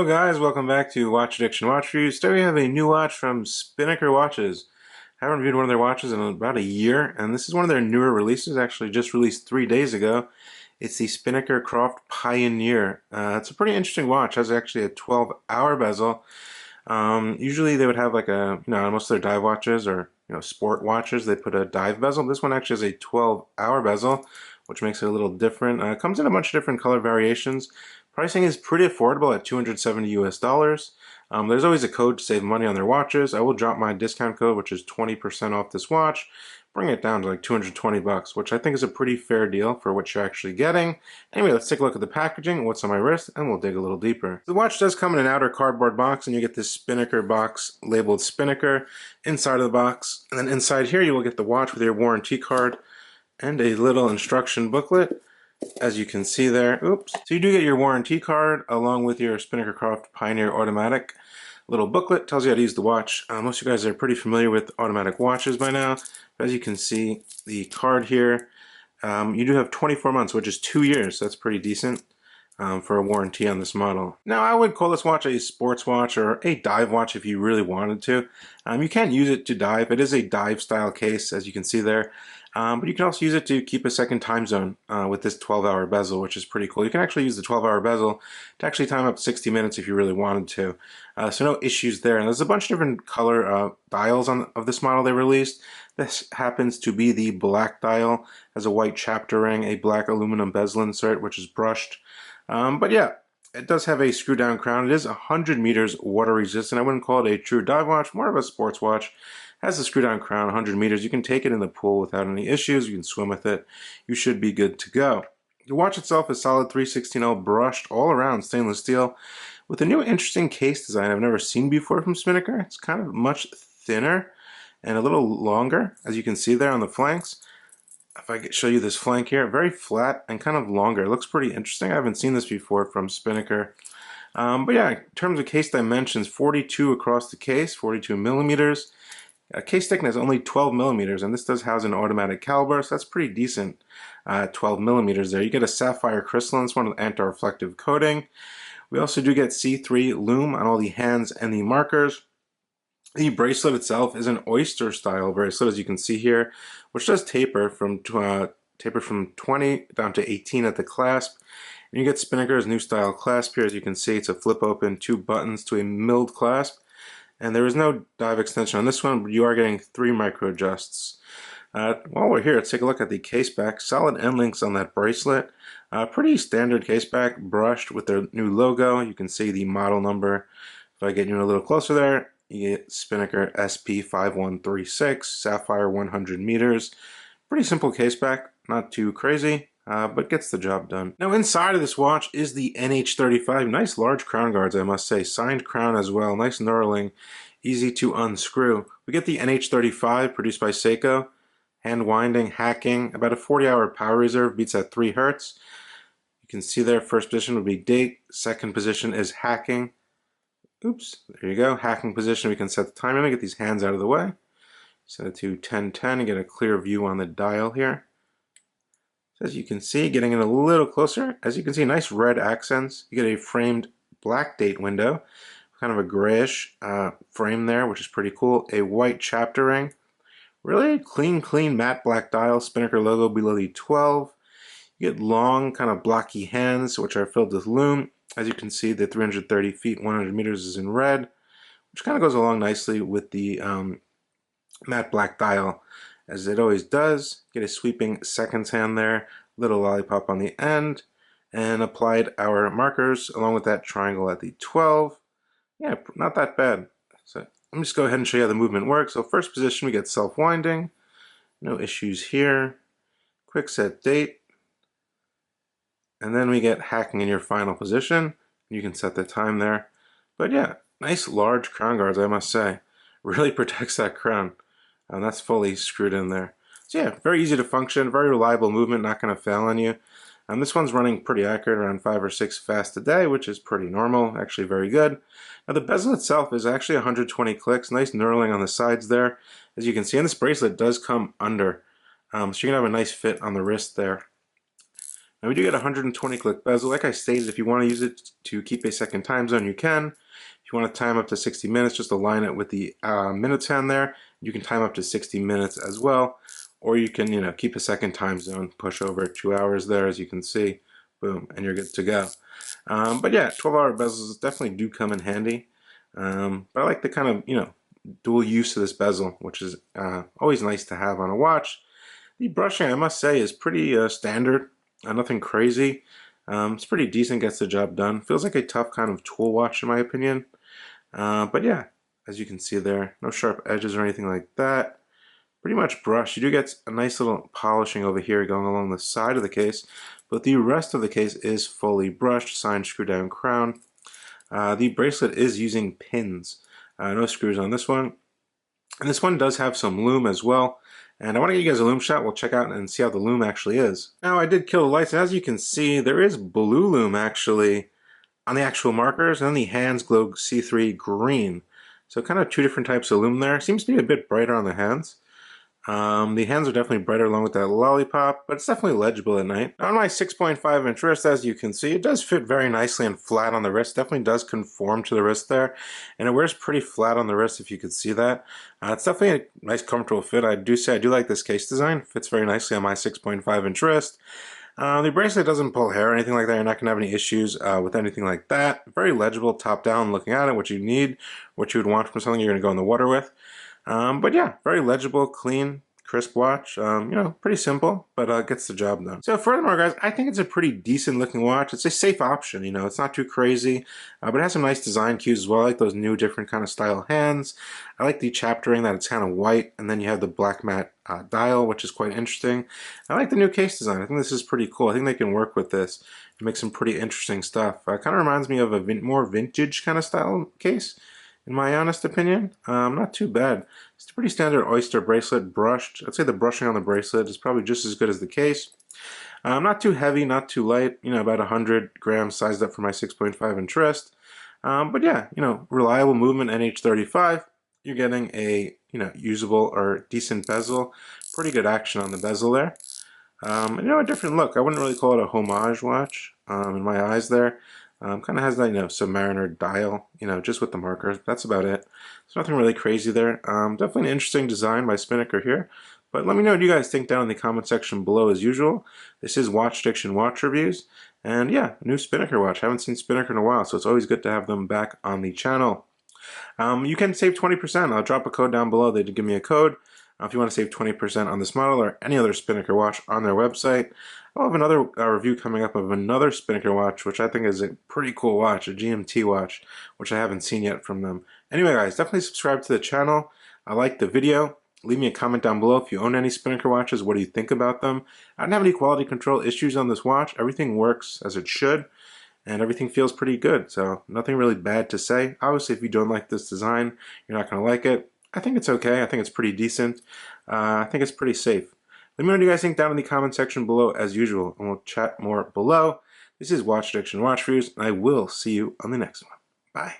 Hello guys, welcome back to Watch Addiction Watch Reviews. Today we have a new watch from Spinnaker Watches. I haven't reviewed one of their watches in about a year, and this is one of their newer releases, actually just released 3 days ago. It's the Spinnaker Croft Pioneer. It's a pretty interesting watch. It has actually a 12-hour bezel. Usually they would have like most of their dive watches or sport watches, they put a dive bezel. This one actually has a 12-hour bezel, which makes it a little different. It comes in a bunch of different color variations. Pricing is pretty affordable at $270 US. There's always a code to save money on their watches. I will drop my discount code, which is 20% off this watch, bring it down to like 220 bucks, which I think is a pretty fair deal for what you're actually getting. Anyway, let's take a look at the packaging, what's on my wrist, and we'll dig a little deeper. The watch does come in an outer cardboard box, and you get this Spinnaker box labeled Spinnaker inside of the box. And then inside here, you will get the watch with your warranty card and a little instruction booklet, as you can see there. Oops. So you do get your warranty card along with your Spinnaker Croft Pioneer automatic little booklet. Tells you how to use the watch. Most of you guys are pretty familiar with automatic watches by now. But as you can see, the card here, you do have 24 months, which is 2 years. So that's pretty decent for a warranty on this model. Now, I would call this watch a sports watch or a dive watch if you really wanted to. You can't use it to dive. It is a dive style case, as you can see there. But you can also use it to keep a second time zone with this 12-hour bezel, which is pretty cool. You can actually use the 12-hour bezel to actually time up 60 minutes if you really wanted to. So no issues there. And there's a bunch of different color dials of this model they released. This happens to be the black dial. Has a white chapter ring, a black aluminum bezel insert, which is brushed. But yeah, it does have a screw down crown. It is 100 meters water resistant. I wouldn't call it a true dive watch, more of a sports watch. Has a screw down crown, 100 meters. You can take it in the pool without any issues. You can swim with it. You should be good to go. The watch itself is solid 316L brushed all around stainless steel with a new interesting case design I've never seen before from Spinnaker. It's kind of much thinner and a little longer, as you can see there on the flanks. If I could show you this flank here, very flat and kind of longer. It looks pretty interesting. I haven't seen this before from Spinnaker. But yeah, in terms of case dimensions, 42 across the case, 42 millimeters. Case thickness only 12 millimeters, and this does house an automatic caliber, so that's pretty decent. 12 millimeters there. You get a sapphire crystalline, it's one with anti-reflective coating. We also do get C3 lume on all the hands and the markers. The bracelet itself is an oyster style bracelet, as you can see here, which does taper from 20 down to 18 at the clasp. And you get Spinnaker's new style clasp here. As you can see, it's a flip open, 2 buttons to a milled clasp. And there is no dive extension on this one, but you are getting 3 micro adjusts. While we're here, let's take a look at the case back. Solid end links on that bracelet. Pretty standard case back, brushed with their new logo. You can see the model number. If I get you a little closer there, you get Spinnaker SP5136, sapphire 100 meters. Pretty simple case back, not too crazy. But gets the job done. Now inside of this watch is the NH35. Nice large crown guards, I must say. Signed crown as well. Nice knurling. Easy to unscrew. We get the NH35 produced by Seiko. Hand winding, hacking. About a 40-hour power reserve. Beats at 3 Hertz. You can see there, first position would be date. Second position is hacking. Oops, there you go. Hacking position, we can set the time. Let me get these hands out of the way. Set it to 1010 and get a clear view on the dial here. As you can see, getting in a little closer, as you can see, nice red accents. You get a framed black date window, kind of a grayish frame there, which is pretty cool. A white chapter ring. Really clean matte black dial, Spinnaker logo below the 12. You get long, kind of blocky hands, which are filled with lume. As you can see, the 330 feet, 100 meters is in red, which kind of goes along nicely with the matte black dial, as it always does. Get a sweeping seconds hand there, little lollipop on the end, and applied our markers along with that triangle at the 12. Yeah, not that bad. So let me just go ahead and show you how the movement works. So first position, we get self-winding. No issues here. Quick set date. And then we get hacking in your final position. You can set the time there. But yeah, nice large crown guards, I must say. Really protects that crown. And that's fully screwed in there. So yeah, very easy to function, very reliable movement, not going to fail on you. This one's running pretty accurate, around 5 or 6 fast a day, which is pretty normal, actually very good. Now the bezel itself is actually 120 clicks, nice knurling on the sides there, as you can see. And this bracelet does come under, so you're going to have a nice fit on the wrist there. Now we do get a 120 click bezel. Like I stated, if you want to use it to keep a second time zone, you can. If you want to time up to 60 minutes, just align it with the minutes hand there. You can time up to 60 minutes as well. Or you can, keep a second time zone, push over 2 hours there, as you can see. Boom, and you're good to go. But yeah, 12-hour bezels definitely do come in handy. But I like the kind of, dual use of this bezel, which is always nice to have on a watch. The brushing, I must say, is pretty standard. Nothing crazy. It's pretty decent, gets the job done. Feels like a tough kind of tool watch in my opinion. But yeah, as you can see there, no sharp edges or anything like that. Pretty much brushed. You do get a nice little polishing over here going along the side of the case, but the rest of the case is fully brushed, signed screw down crown. The bracelet is using pins. No screws on this one. And this one does have some lume as well. And I want to get you guys a lume shot. We'll check out and see how the lume actually is. Now I did kill the lights, and as you can see, there is blue lume actually on the actual markers, and then the hands glow C3 green. So kind of two different types of lume there. Seems to be a bit brighter on the hands. The hands are definitely brighter along with that lollipop, but it's definitely legible at night. On my 6.5 inch wrist, as you can see, it does fit very nicely and flat on the wrist. Definitely does conform to the wrist there, and it wears pretty flat on the wrist if you could see that. It's definitely a nice comfortable fit. I do like this case design. Fits very nicely on my 6.5 inch wrist. The bracelet doesn't pull hair or anything like that. You're not going to have any issues with anything like that. Very legible top down looking at it, what you need, what you would want from something you're going to go in the water with. But yeah, very legible, clean, crisp watch. Pretty simple, but gets the job done. So furthermore, guys, I think it's a pretty decent looking watch. It's a safe option, it's not too crazy, but it has some nice design cues as well. I like those new different kind of style hands. I like the chaptering that it's kind of white, and then you have the black matte dial, which is quite interesting. I like the new case design. I think this is pretty cool. I think they can work with this and make some pretty interesting stuff. Kind of reminds me of a more vintage kind of style case. In my honest opinion, not too bad. It's a pretty standard oyster bracelet, brushed. I'd say the brushing on the bracelet is probably just as good as the case. Not too heavy, not too light, about 100 grams sized up for my 6.5 inch wrist. But yeah, reliable movement, NH35. You're getting a, usable or decent bezel. Pretty good action on the bezel there. A different look. I wouldn't really call it a homage watch in my eyes there. Kind of has that, Submariner dial, just with the markers. That's about it. There's nothing really crazy there. Definitely an interesting design by Spinnaker here. But let me know what you guys think down in the comment section below as usual. This is Watch Addiction Watch Reviews. And yeah, new Spinnaker watch. Haven't seen Spinnaker in a while, so it's always good to have them back on the channel. You can save 20%. I'll drop a code down below. They did give me a code. If you want to save 20% on this model or any other Spinnaker watch on their website. I'll have another review coming up of another Spinnaker watch, which I think is a pretty cool watch, a GMT watch, which I haven't seen yet from them. Anyway, guys, definitely subscribe to the channel. I liked the video. Leave me a comment down below if you own any Spinnaker watches. What do you think about them? I don't have any quality control issues on this watch. Everything works as it should, and everything feels pretty good. So nothing really bad to say. Obviously, if you don't like this design, you're not going to like it. I think it's okay. I think it's pretty decent. I think it's pretty safe. Let me know what you guys think down in the comment section below as usual, and we'll chat more below. This is Watch Addiction Watch Reviews, and I will see you on the next one. Bye.